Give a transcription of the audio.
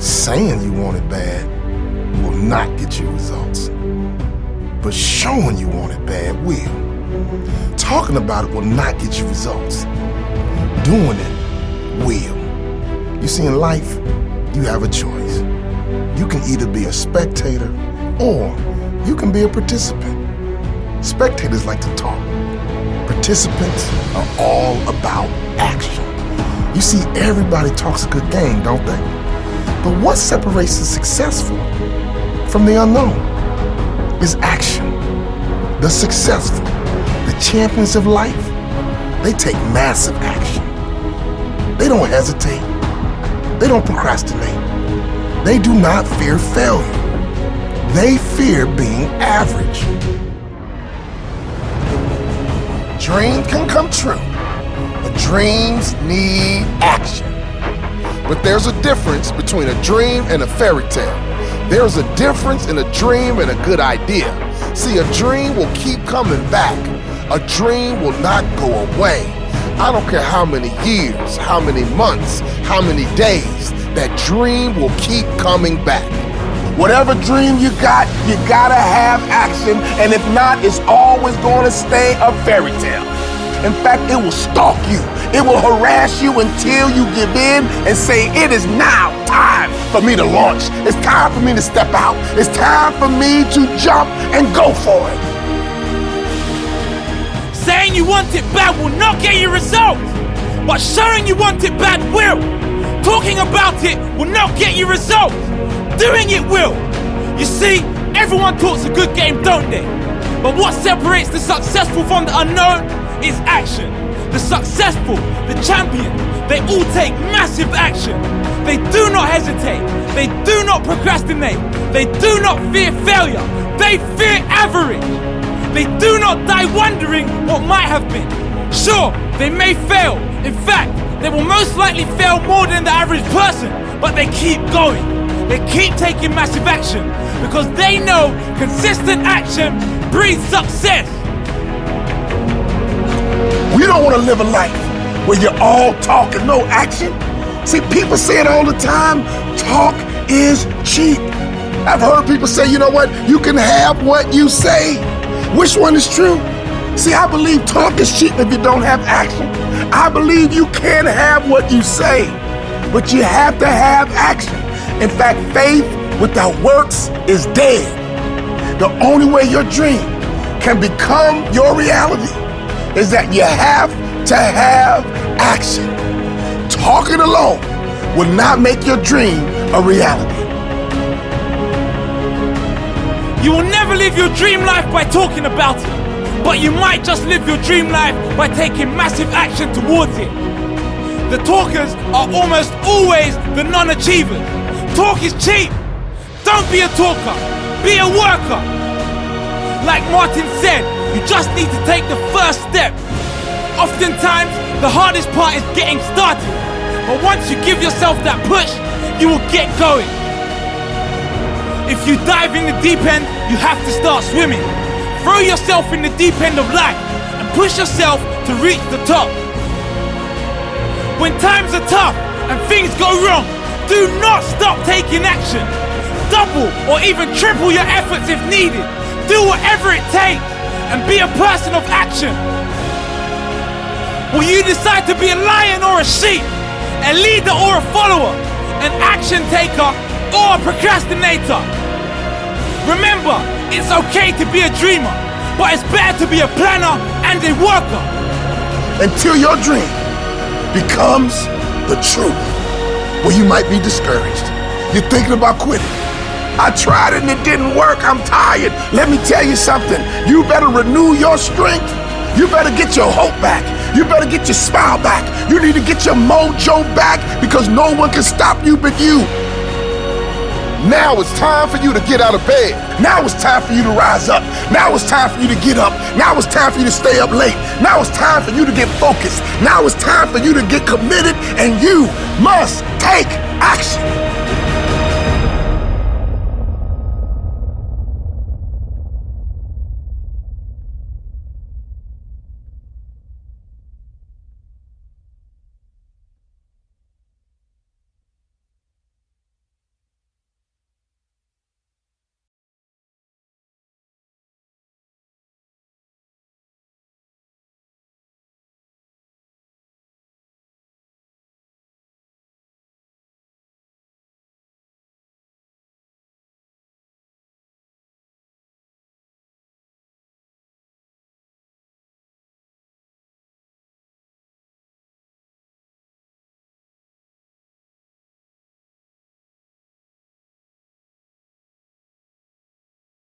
Saying you want it bad will not get you results. But showing you want it bad will. Talking about it will not get you results. Doing it will. You see, in life, you have a choice. You can either be a spectator or you can be a participant. Spectators like to talk. Participants are all about action. You see, everybody talks a good game, don't they? But what separates the successful from the unknown is action. The successful, the champions of life, they take massive action. They don't hesitate. They don't procrastinate. They do not fear failure. They fear being average. Dreams can come true, but dreams need action. But there's a difference between a dream and a fairy tale. There's a difference in a dream and a good idea. See, a dream will keep coming back. A dream will not go away. I don't care how many years, how many months, how many days, that dream will keep coming back. Whatever dream you gotta have action, and if not, it's always gonna stay a fairy tale. In fact, it will stalk you. It will harass you until you give in and say, it is now time for me to launch. It's time for me to step out. It's time for me to jump and go for it. Saying you want it bad will not get you results, but showing you want it bad will. Talking about it will not get you results. Doing it will. You see, everyone talks a good game, don't they? But what separates the successful from the unknown is action. The successful, the champion, they all take massive action. They do not hesitate. They do not procrastinate. They do not fear failure. They fear average. They do not die wondering what might have been. Sure, they may fail. In fact, they will most likely fail more than the average person, but they keep going. They keep taking massive action because they know consistent action breeds success. We don't want to live a life where you're all talk and no action. See, people say it all the time, talk is cheap. I've heard people say, you know what, you can have what you say. Which one is true? See, I believe talk is cheap if you don't have action. I believe you can have what you say, but you have to have action. In fact, faith without works is dead. The only way your dream can become your reality is that you have to have action. Talking alone will not make your dream a reality. You will never live your dream life by talking about it, but you might just live your dream life by taking massive action towards it. The talkers are almost always the non-achievers. Talk is cheap. Don't be a talker, be a worker. Like Martin said, you just need to take the first step. Oftentimes, the hardest part is getting started. But once you give yourself that push, you will get going. If you dive in the deep end, you have to start swimming. Throw yourself in the deep end of life and push yourself to reach the top. When times are tough and things go wrong, do not stop taking action. Double or even triple your efforts if needed. Do whatever it takes and be a person of action. Will you decide to be a lion or a sheep? A leader or a follower? An action taker or a procrastinator? Remember, it's okay to be a dreamer, but it's better to be a planner and a worker. Until your dream becomes the truth, well, you might be discouraged. You're thinking about quitting. I tried it and it didn't work. I'm tired. Let me tell you something. You better renew your strength. You better get your hope back. You better get your smile back. You need to get your mojo back because no one can stop you but you. Now it's time for you to get out of bed. Now it's time for you to rise up. Now it's time for you to get up. Now it's time for you to stay up late. Now it's time for you to get focused. Now it's time for you to get committed, and you must take action.